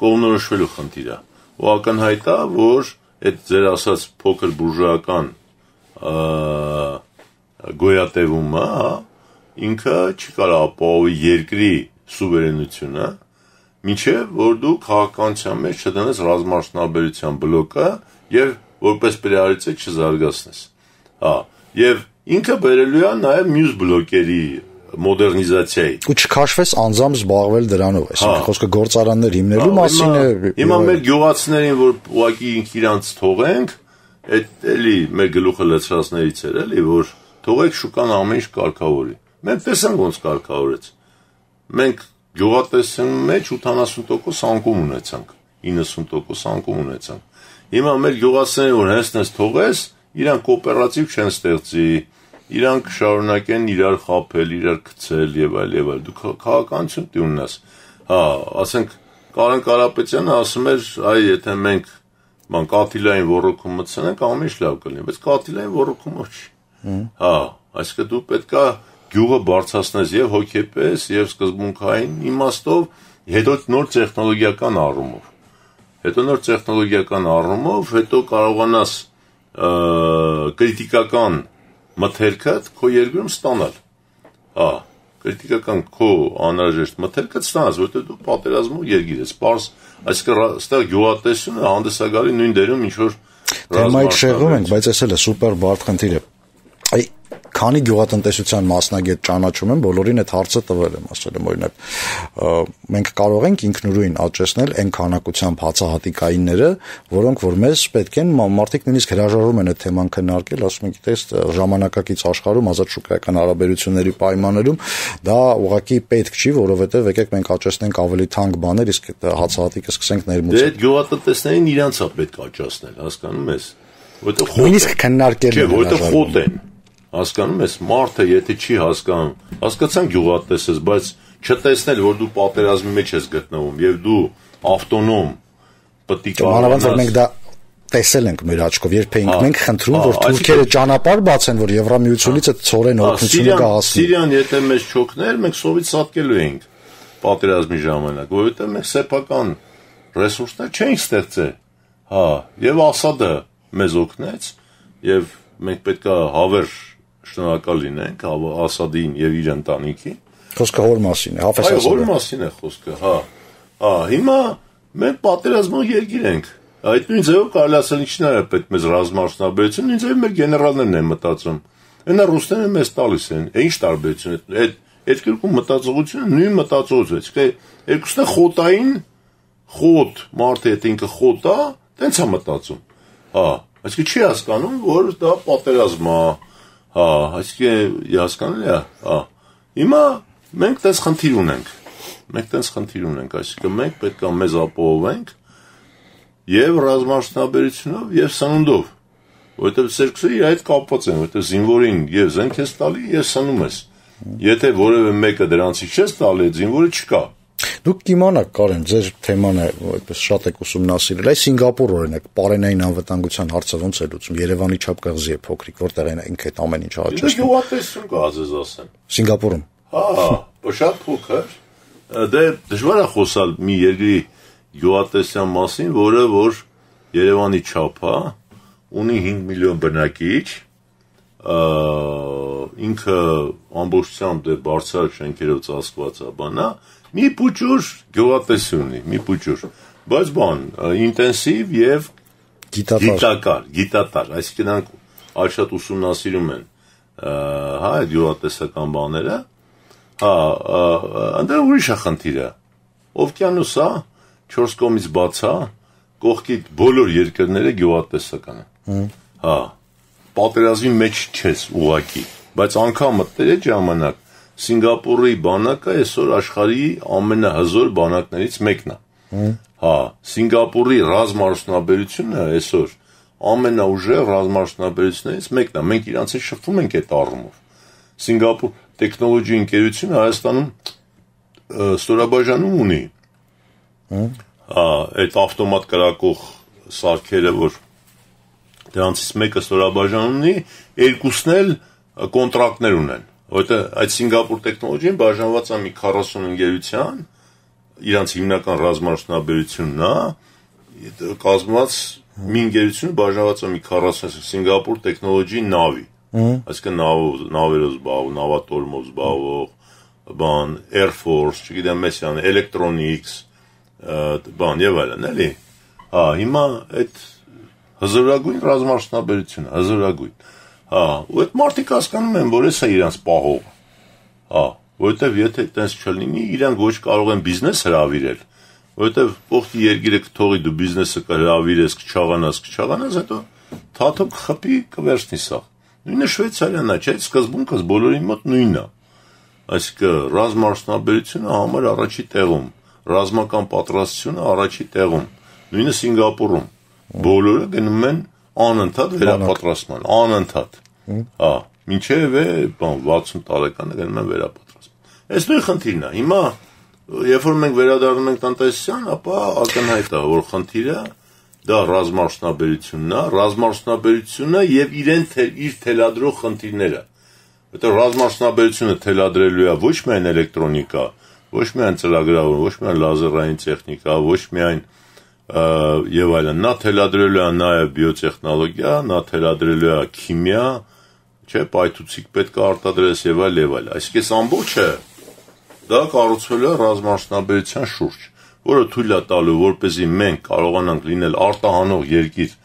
կողմնորոշվելու խնդիր է։ Ու ակնհայտ է, որ այդ ձեր ասած փոքր բուրժուական գոյատևումը ինքը չի կարող ապահովի երկրի սուվերենությունը, մինչև որ դու քաղաքականության մեջ չդնես ռազմարդյունաբերության բլոկը եւ որպես պրիորիտետ չզարգացնես։ Եվ ինքը բերելու է նաեւ մյուս բլոկերի մոդեռնիզացիայի։ Ու չքաշվես անձամբ զբաղվել դրանով, այսինքն խոսքը գործարաններ հիմնելու մասին է։ Հիմա մեր գյուղացիներին, որ ուղղակի իրանց թողենք, այդ էլի մեր գլուխը լցրածներից էր, էլի, որ թողեք շուկան ամեն ինչ կարգավորի։ Մենք տեսանք ոնց կարգավորեց։ Մենք գյուղատնտեսության մեջ 80% անկում ունեցանք, 90% անկում ունեցանք։ Հիմա մեր գյուղացիները, որ հենց թողես, իրանք կոոպերատիվ չեն ստեղծի, իրանք շարունակեն իրար խաբել, իրար գցել եւ այլ եւ այլ։ Դու քաղաքականություն դի ունես։ Ասենք Կարեն Կարապետյանը ասում էր, այ եթե մենք կաթիլային ոռոգում մտցնենք, ամեն ինչ լավ կլինի, բայց կաթիլային ոռոգումով չի։ Այսինքն դու պետքա գյուղը բարձրացնես եւ հոգեպես եւ սկզբունքային իմաստով, հետո նոր տեխնոլոգիական առումով։ Հետո կարողանաս կրիտիկական մթերքը քո երկրում ստանալ։ քրիտիկական քո անհրաժեշտ մթերքը ստանաս, որտեղ դու պատերազմու երկիր ես, պարզ, այսինքն ստեղ գյուղատնտեսությունը հանդես է գալի նույն դերում, ինչ որ թեմայից շեղվում ենք, բայց այս էլ է սուպեր բարդ խնդիր է։ Քանի գյուղատնտեսության մասնագետ ճանաչում եմ, բոլորին այդ հարցը տվել եմ, ասել եմ, օրինակ, մենք կարող ենք ինքնուրույն աճեցնել այն քանակությամբ հացահատիկայինները, որոնք որ մեզ պետք են, մարդիկ նույնիսկ հրաժարվում են այդ թեման քննարկել, ասում են, գիտես, ժամանակակից աշխարհում ազատ շուկայական հարաբերությունների պայմաններում դա ուղղակի պետք չի, որովհետև եկեք մենք աճեցնենք ավելի թանկ բաներ, իսկ հացահատիկը սկսենք ներմուծել։ Դե այդ գյուղատնտեսներին իրանց է պետք աճեցնել, հասկանում ես, որտեղ նույնիսկ քննարկել են, որտեղ խոտ են։ Հասկանում ես, մարդը եթե չի հասկանում, հասկացան գյուղատնտեսես, բայց չտեսնել, որ դու պատերազմի մեջ ես գտնվում եւ դու ավտոնոմ պետք է կարողանաս։ Մանավանդ որ մենք դա տեսել ենք մեր աչքով, երբ էինք մենք խնդրում, որ թուրքերը ճանապարհ բացեն, որ Եվրամիությունից այդ ծորեն օգնությունը գահասնի։ Սիրիան եթե մեզ չօգներ, մենք սովից սատկելու էինք պատերազմի ժամանակ, որովհետեւ մենք սեփական ռեսուրսներ չենք ստեղծել։ Եվ Ասադը մեզ օգնեց եւ մենք պետքա հավերժ շնորհակալ լինենք Ասադին եւ իր ընտանիքին։ Խոսքը հոր մասին է, Հաֆեզ Ասադը։ Հոր մասին է խոսքը, Հիմա մենք պատերազմող երկիր ենք։ Այդ նույն ձևով կարելի ասել ինչն է պետք մեզ ռազմաարդյունաբերություն, նույն ձևով մեր գեներալներն են մտածում։ Այնա ռուսները մեզ տալիս են, ինչ տարբերություն է։ Այդ երկու մտածողությունը նույն մտածողություն է։ Երկուսն է խոտային, խոտ, մարդը եթե ինքը խոտ է, տենց է մտածում։ Այսինքն չի հասկանում, որ դա պատերազմ է։ Այսինքն հասկանալի է։ Հիմա մենք տես խնդիր ունենք։ Այսինքն մենք պետք է մեզ ապահովենք եւ ռազմաարդյունաբերությունով եւ սնունդով, որովհետեւ երկուսը իր հետ կապված են, որովհետեւ զինվորին եւ զենք ես տալի եւ սնում ես։ Եթե որևէ մեկը դրանցից չես տալի, զինվորը չկա։ Դուք կիմանաք, Կարեն, ձեր թեման է, այդպես շատ եք ուսումնասիրել։ Այս Սինգապուր օրինակ, պարենային անվտանգության հարցը ոնց է լուծում։ Երևանի չափ կղզի է փոքրիկ, որտեղ են ինքը այդ ամեն ինչը աճեցնում։ Դե գյուղատնտեսություն կա, ասես ասեմ։ Սինգապուրում։ Շատ փոքր։ Դե դժվար է խոսալ մի երկրի գյուղատնտեսության մասին, որը որ Երևանի չափ է, ունի 5 միլիոն բնակիչ, ինքը ամբողջությամբ դե բարձր շենքերով ծածկված է, բանա, մի փուճուր գյուղատնտեսություն ունի, մի փուճուր, բայց բան, ինտենսիվ եւ գիտատար, այսինքն նրանք շատ ուսումնասիրում են, այդ գյուղատնտեսական բաները, այնտեղ ուրիշ է խնդիրը, օվկիանոս է, 4 կողմից բաց է, կողքի բոլոր երկրները գյուղատնտեսական են, պատերազմի մեջ չես ուղակի, բայց անգամ մտներ այդ ժամանակ Սինգապուրի բանակը այսօր աշխարհի ամենահզոր բանակներից մեկն է։ Սինգապուրի ռազմաարդյունաբերությունը այսօր ամենաուժեղ ռազմաարդյունաբերություններից մեկն է։ Մենք իրանց հետ շփվում ենք այդ առումով։ Սինգապուր տեխնոլոգի ընկերությունը Հայաստանում ստորաբաժանում ունի։ Այդ ավտոմատ կրակող սարքերը, որ դրանցից մեկը ստորաբաժանում ունի, երկուսն էլ կոնտրակտներ ունեն։ Որտեղ այդ Սինգապուր տեխնոլոգիան բաժանված է մի 40 ընկերության, իրանց հիմնական ռազմաարդյունաբերությունն է, կազմված մի ընկերությունը բաժանված է մի 40 Սինգապուր տեխնոլոգի նավի, այսինքն նավերով զբաղվող, նավատորմով զբաղվող, բան, Air Force, չգիտեմ, մեսյան, Electronics, բան եւ այլն, էլի։ Հիմա այդ հզորագույն ռազմաարդյունաբերությունը, հզորագույն ու այդ մարդիկ հասկանում են, որ էս է իրանց պահողը, որովհետև եթե այդպես չլինի, իրանք ոչ կարող են բիզնես հրավիրել, որովհետև ողջ երկիրը կթողի դու բիզնեսը կհրավիրես, կչաղանաս, հետո թաթով կխփի, կվերցնի սա։ Նույնը Շվեյցարիան է, չէ՞, սկզբունքս բոլորի մոտ նույնն է։ Այսինքն ռազմաարդյունաբերությունը համար առաջի տեղում, ռազմական պատրաստությունը առաջի տեղում, նույնը Սինգապուրում, բոլորը գնում են անընդհատ վերապատրաստման, անընդհատ։ Մինչև 60 տարեկանը գնում են վերապատրաստման։ Այս նույն խնդիրն է։ Հիմա երբ որ մենք վերադառնում ենք տնտեսության, ապա ակնհայտ է, որ խնդիրը դա ռազմաարդյունաբերությունը եւ իր թելադրող խնդիրները։ Որտեղ ռազմաարդյունաբերությունը թելադրելու է ոչ միայն էլեկտրոնիկա, ոչ միայն ծրագրավորում, ոչ միայն լազերային տեխնիկա, ոչ միայն եւ այլն, նա թելադրելու է նաեւ բիոտեխնոլոգիա, նա թելադրելու է քիմիա, չէ, պայթուցիկ պետք է արտադրես եւ այլ եւ այլ։ Այսինքն այս ամբողջը դա կառուցվել է ռազմաարդյունաբերության շուրջ, որը թույլ է տալու, որպեսզի մենք կարողանանք լինել արտահանող երկիր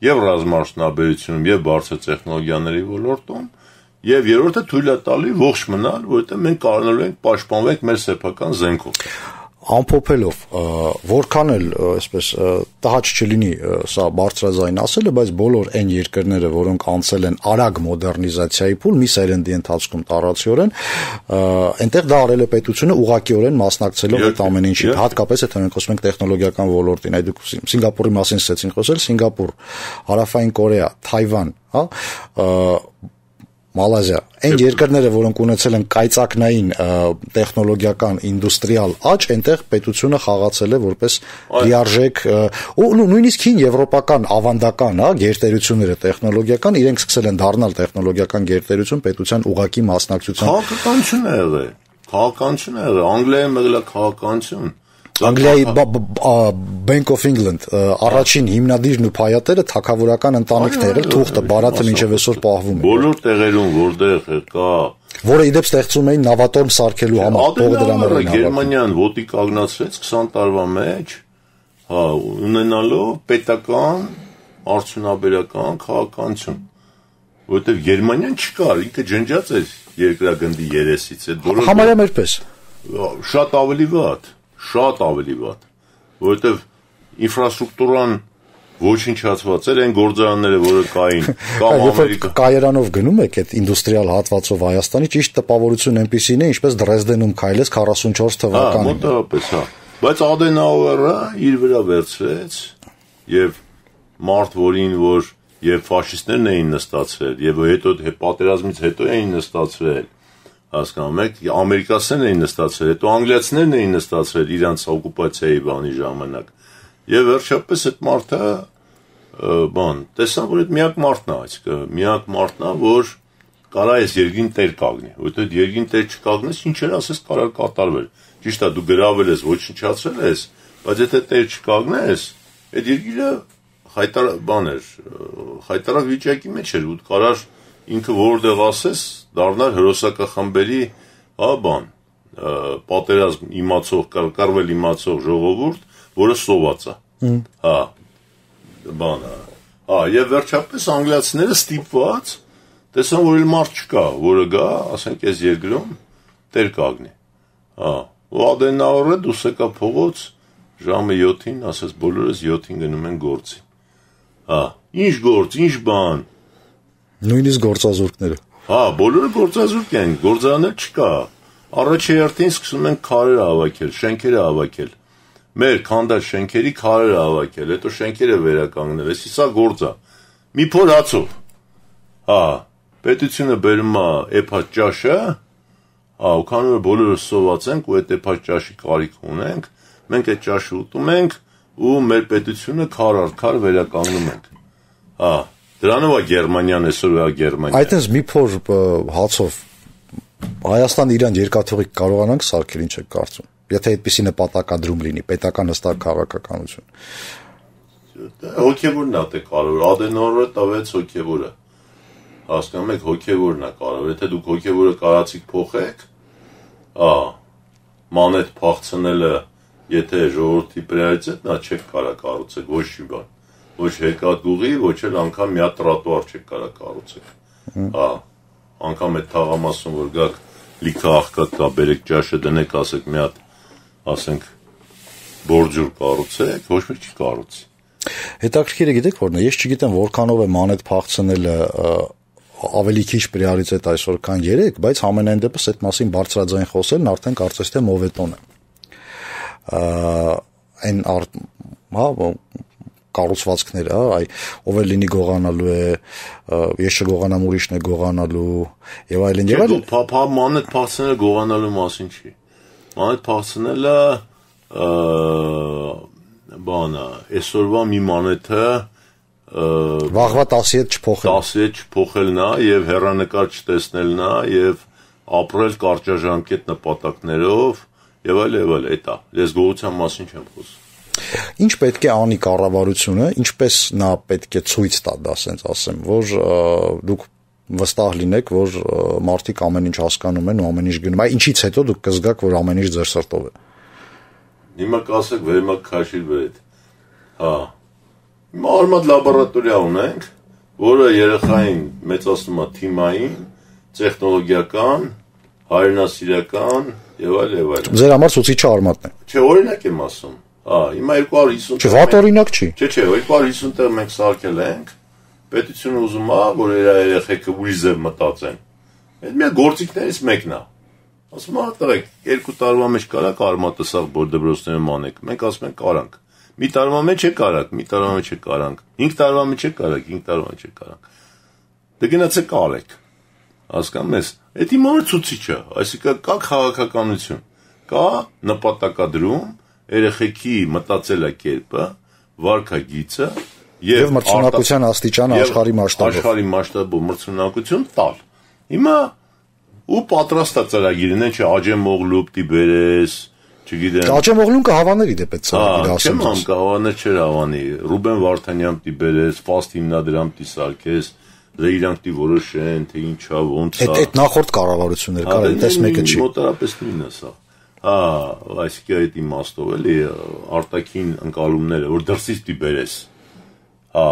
եւ ռազմաարդյունաբերությունում եւ բարձր տեխնոլոգիաների ոլորտում, եւ երրորդը թույլ է տալի ողջ մնալ, որովհետեւ մենք կարողանալու ենք պաշտպանվել մեր սեփական զենքով։ Ամփոփելով, որքան էլ այսպես տհաճ չլինի սա բարձրաձայն ասելը, բայց բոլոր այն երկրները, որոնք անցել են արագ մոդեռնիզացիայի փուլ, մի սերնդի ընթացքում տարածիորեն, այնտեղ դա արել է պետությունը ուղղակիորեն մասնակցելով այդ ամեն ինչի, հատկապես եթե մենք խոսում ենք տեխնոլոգիական ոլորտին, այդ դուք Սինգապուրի մասին սկսեցին խոսել, Սինգապուր, Հարավային Կորեա, Թայվան, հա, Մալազիա, այն երկրները, որոնք ունեցել են կայծակնային տեխնոլոգիական ինդուստրիալ աճ, այնտեղ պետությունը խաղացել է որպես լիարժեք ու նույնիսկ հին եվրոպական ավանդական, հա, գերտերությունները տեխնոլոգիական, իրենք սկսել են դառնալ տեխնոլոգիական գերտերություն պետության ուղղակի մասնակցությամբ։ Քաղաքականություն է եղել, Անգլիայի մեղլա քաղաքականություն։ Անգլիայի Bank of England առաջին հիմնադիրն ու փայատերը թագավորական ընտանիքն է եղել, թուղթը բարաթը մինչև այսօր պահվում է։ Բոլոր տեղերում որտեղ կա, որը իդեպ ստեղծում էին նավատորմ սարքելու համար, Ադենաուրը Գերմանիան ոտի կանգնացրեց 20 տարվա մեջ, հա, ունենալով պետական արդյունաբերական քաղաքականություն, որովհետև Գերմանիան չկար, ինքը ջնջած էր երկրագնդի երեսից, այդ բոլոր համարյա մերպես շատ ավելի վատ, որովհետև ինֆրաստրուկտուրան ոչնչացված էր, այն գործարանները, որը կային, կամ Ամերիկա։ Կայարանով գնում եք այդ ինդուստրիալ հատվածով Հայաստանի, ճիշտ տպավորություն այնպեսին է, ինչպես Դրեզդենում քայլես 44 թվականին։ Մոտավորապես, հա։ Բայց Ադենաուրը իր վրա վերցրեց եւ մարդ, որին որ եւ ֆաշիստներն էին նստացրել, եւ հետո պատերազմից հետո էին նստացրել, հասկանում եք, ամերիկացիներն էին նստացրել, հետո անգլիացիներն էին նստացրել իրանց օկուպացիայի բանի ժամանակ։ Եվ վերջապես այդ մարդը տեսան, որ այդ միակ մարդն է, որ կարա այս երկրին տեր կանգնի, որովհետեւ երկրին տեր չկանգնես, ինչեր ասես կարա կատարվել։ Ճիշտ է, դու գրավել ես, ոչնչացրել ես, բայց եթե տեր չկանգնես, այդ երկիրը խայտարակ վիճակի մեջ էր, ու կարար ինքը որտեղ ասես դառնալ հրոսակախմբերի, հա, պատերազմ իմացող, կարվել իմացող ժողովուրդ, որը սոված է։ Հա, հա, եւ վերջապես անգլիացիները ստիպված տեսան, որ իլ մարդ չկա, որը գա, ասենք այս երկրում տեր կանգնի։ Հա, ու Ադենաուրը դուրս եկա փողոց ժամը 7-ին, ասես բոլորս 7-ին գնում են գործի։ Հա, ինչ գործ, ինչ բան։ Նույնիսկ գործազուրկները։ Հա, բոլորը գործազուրկ են, գործարաններ չկա։ Առաջի հերթին սկսում են քարեր հավաքել, շենքերը հավաքել։ Մեր քանդած շենքերի քարերը հավաքել, հետո շենքերը վերականգնել, սա գործ է։ Մի փոր հացով։ Հա, պետությունը բերում է էփած ճաշը, հա, ու քանի որ բոլորս սոված ենք ու այդ էփած ճաշի կարիք ունենք, մենք այդ ճաշը ուտում ենք ու մեր պետությունը քար առ քար վերականգնում ենք։ Հա, դրանով է Գերմանիան այսօր Գերմանիա։ Այդպես մի փոր հացով Հայաստան իրան երկաթուղի կարողանանք սարքել, ինչ եք կարծում։ Եթե այդպիսի նպատակադրում լինի, պետական հստակ քաղաքականություն։ Հոգևորն է կարող, Ադենաուրը տվեց հոգևորը։ Հասկանում եք, հոգևորն է կարող, եթե դուք հոգևորը կարացիք փոխեք, մանետ փախցնելը, եթե ժողովրդի պրիորիտետն է, չեք կարող կառուցեք ոչ մի բան։ Ոչ հեկատուղի, ոչ էլ անգամ մի հատ տրոտուար չեք կարող կառուցեք։ Հա, անգամ այդ թաղամասում որ գաք լիքը աղքատ կա, բերեք ճաշը դնեք, ասեք մի հատ, ասենք բորջուր կառուցեք, ոչ մի չի կառուցի։ Հետաքրքիրը գիտեք որն է, ես չգիտեմ որքանով է մանետ փախցնելը ավելի քիչ պրիորիտետ այսօր քան 3, բայց համենայն դեպս այդ մասին բարձրաձայն խոսելն արդեն կարծես թե մովետոն է։ Այն հա կառուցվածքները, ով էլ լինի գողանալու է, ես չգողանամ ուրիշն է գողանալու եւ այլն եւ այլն։ Մանետ փախցնելը գողանալու մասին չի։ Մանետ փախցնելը բանա, այսօրվա մի մանեթը վաղվա 10 հետ չփոխելն է եւ հեռանկար չտեսնելն է եւ ապրել կարճաժամկետ նպատակներով եւ այլ, այդ է։ Ես գողության մասին չեմ խոսում։ Ինչ պետք է անի կառավարությունը, ինչպես նա պետք է ցույց տա դա, ասենց ասեմ, որ դուք վստահ լինեք, որ մարդիկ ամեն ինչ հասկանում են ու ամեն ինչ գնում է, ինչից հետո դուք կզգաք, որ ամեն ինչ ձեր սրտով է։ Հիմա կասեք վերմակ քաշիր վրեդ։ Հա։ Հիմա արմատ լաբորատորիա ունենք, որը երեխային մեծացնում է թիմային, տեխնոլոգիական, հայրենասիրական եւ այլ։ Ձեր համար ցուցիչը արմատն է։ Չէ, օրինակ եմ ասում։ Հա, հիմա 250 Չէ, վատ օրինակ չի։ Չէ, 250 տեղ մենք սարքել ենք։ Պետությունը ուզում է, որ երեխեքը ուրիշ ձև մտածեն։ Այդ միա գործիքներից մեկն է։ Ասում է, տղեկ, 2 տարվա մեջ կարաք արմատը սաղ դպրոցներում անեք։ Մենք ասում ենք կարանք։ Մի տարվա մեջ է կարաք, մի տարվա մեջ է կարանք։ 5 տարվա մեջ է կարաք, 5 տարվա մեջ է կարանք։ Դե գնացեք արեք։ Հասկանում ես։ Այդ իմ համար ցուցիչը, այսինքն կա քաղաքականություն, կա նպատակադրում, երեխեքի մտածելակերպը, վարքագիծը եւ մրցունակության աստիճանը աշխարհի մասշտաբով։ Աշխարհի մասշտաբով մրցունակություն տալ։ Հիմա ու պատրաստ է ծրագիրն, չէ, Աջեմօղլու պիտի բերես, չգիտեմ։ Աջեմօղլուն կհավաների դեպի ծրագիրը ասում։ Չեմ կհավաներ չէր հավանի։ Ռուբեն Վարդանյան պիտի բերես, Ֆաստ հիմնադրամ պիտի սարքես, իրանք պիտի որոշեն, թե ինչա, ոնց է։ Այդ նախորդ կառավարություններ կար, այդպես մեկը չի։ Մոտարապես նույնն է սա։ Հա, այսինքն այդ իմաստով էլի արտաքին ընկալումները, որ դրսից պիտի բերես։ Հա,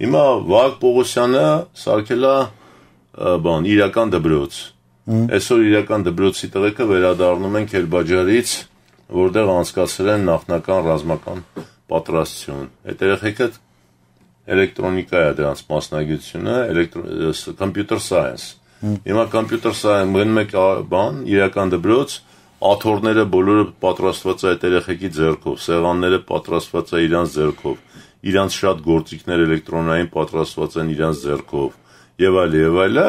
հիմա Վահագ Պողոսյանը սարքել է իրական դպրոց։ Այսօր իրական դպրոցի տղեկը վերադառնում են Քելբաջարից, որտեղ անցկացրել են նախնական ռազմական պատրաստություն։ Այդ երեխեքը էլեկտրոնիկա է դրանց մասնագիտությունը, computer science։ Հիմա computer science մնում եք իրական դպրոց, աթոռները բոլորը պատրաստված է այդ երեխեքի ձեռքով, սեղանները պատրաստված է իրանց ձեռքով, իրանց շատ գործիքներ էլեկտրոնային պատրաստված են իրանց ձեռքով, եւ այլ։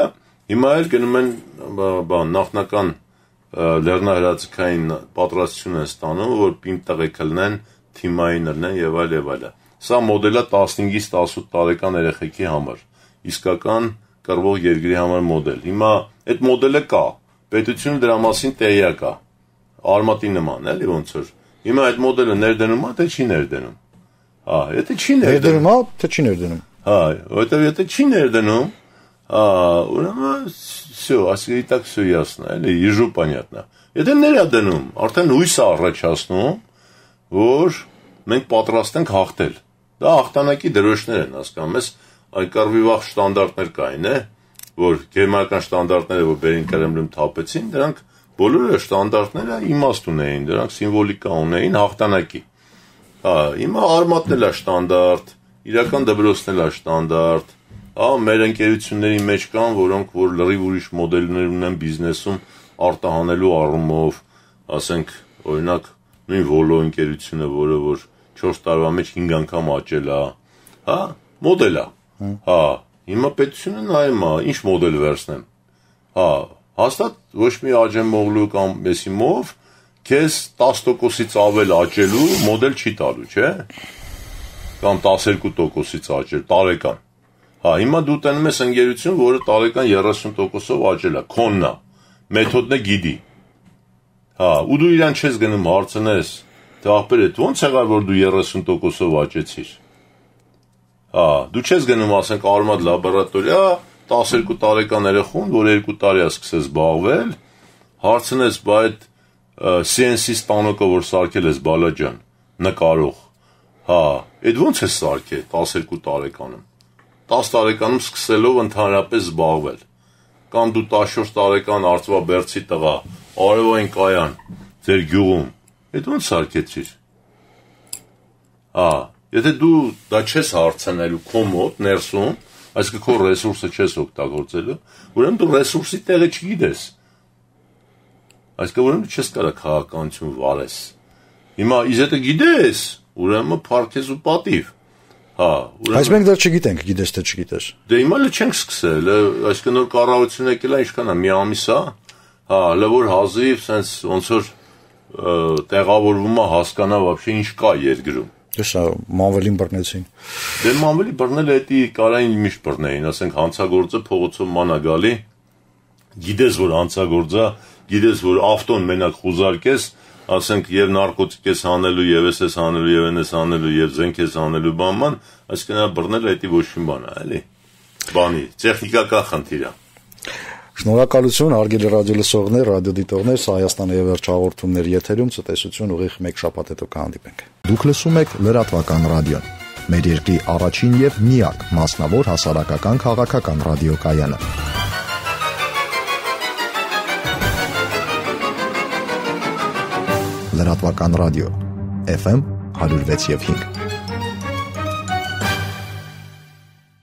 Հիմա էլ գնում են նախնական լեռնահրացիկային պատրաստություն են ստանում, որ պինդ տղեկը լինեն, թիմային լինեն եւ այլ։ Սա մոդելը 15-ից 18 տարեկան երեխեքի համար, իսկական կռվող երկրի համար մոդել։ Հիմա այդ մոդելը կա, պետությունը դրա մասին տեղյակ է, արմատի նման, էլի ոնց որ։ Հիմա այդ մոդելը ներդնում է, թե չի ներդնում։ Հա, եթե չի ներդնում է, թե չի ներդնում։ Հա, որովհետև եթե չի ներդնում, ուրեմն всё, ասկի так всё ясно, էլի, ежу понятно։ Եթե ներդնում, արդեն հույս է առաջացնում, որ մենք պատրաստ ենք հաղթել։ Դա հաղթանակի դրոշներ են, հասկանում ես, այն կարվի վաղ ստանդարտներ կային, որ գերմանական ստանդարտները, որ Բերին Կրեմլում թափեցին, դրանք բոլորը ստանդարտները իմաստ ունեին, դրանք սիմվոլիկա ունեին հաղթանակի։ Հա, հիմա արմատն էլ է ստանդարտ, իրական դպրոցն էլ է ստանդարտ։ Հա, մեր ընկերությունների մեջ կան, որոնք որ լրիվ ուրիշ մոդելներ ունեն բիզնեսում արտահանելու առումով, ասենք, օրինակ, նույն Volvo ընկերությունը, որը որ 4 տարվա մեջ 5 անգամ աճել է, հա, մոդել է։ Հա, հիմա պետությունը նայում է, ինչ մոդել վերցնեմ։ Հա, հաստատ ոչ մի Աջեմօղլու կամ Մեսիմով քեզ 10%-ից ավել աճելու մոդել չի տալու, չէ՞։ Կամ 12%-ից աճել տարեկան։ Հա, հիմա դու տենում ես ընկերություն, որը տարեկան 30%-ով աճել է, քոնն է, մեթոդն է գիտի։ Հա, ու դու իրան չես գնում հարցնես, թե ախպեր է, ոնց եղավ որ դու 30%-ով աճեցիր։ Հա, դու չես գնում, ասենք, արմատ լաբորատորիա 12 տարեկան երեխուն, որ 2 տարի է սկսես զբաղվել, հարցնես, բա այդ CNC ստանոկը, որ սարքել ես բալաջան, նկարող։ Հա, այդ ոնց է սարքել 12 տարեկանում։ 10 տարեկանում սկսելով ընդհանրապես զբաղվել։ Կամ դու 14 տարեկան Արծվաբերդցի տղա, արևային կայան, ձեր գյուղում, այդ ոնց սարքեցիր։ Հա, եթե դու դա չես հարցնելու քո մոտ ներսում, այսինքն քո ռեսուրսը չես օգտագործելու, ուրեմն դու ռեսուրսի տեղը չգիտես։ Այսինքն ուրեմն չես կարող քաղաքականություն վարես։ Հիմա իզետը գիտես, ուրեմն փառքես ու պատիվ։ Հա, ուրեմն Այս մենք դեռ չգիտենք, գիտես թե չգիտես։ Դե հիմա էլ չենք սկսել, այսինքն նոր կառավարություն եկել է, ինչքան է, մի ամիս է։ Հա, հələ որ հազիվ, sense ոնց որ տեղավորվում է հասկանա вообще ինչ կա երկրում։ Դեսա մանվելին բռնեցին։ Դե մանվելի բռնել էդի կարային միշտ բռնեին, ասենք հանցագործը փողոցով մանա գալի, գիտես որ հանցագործա, գիտես որ ավտոն մենակ խուզարկես, ասենք եւ նարկոտիկ ես հանելու, եւ ես հանելու, եւ ես հանելու, եւ զենք ես հանելու բանման, այսինքն բռնել էդի ոչ մի բան է, էլի։ Բանի, տեխնիկական խնդիր է։ Շնորհակալություն, հարգելի ռադիոլսողներ, ռադիոդիտողներ, սա Հայաստանի եւ վերջ հաղորդումների եթերում ցտեսություն ուղիղ 1 շաբաթ հետո կհանդիպենք։ Դուք լսում եք Լրատվական ռադիոն, մեր երկրի առաջին եւ միակ մասնավոր հասարակական քաղաքական ռադիոկայանը։ Լրատվական ռադիո FM 106.5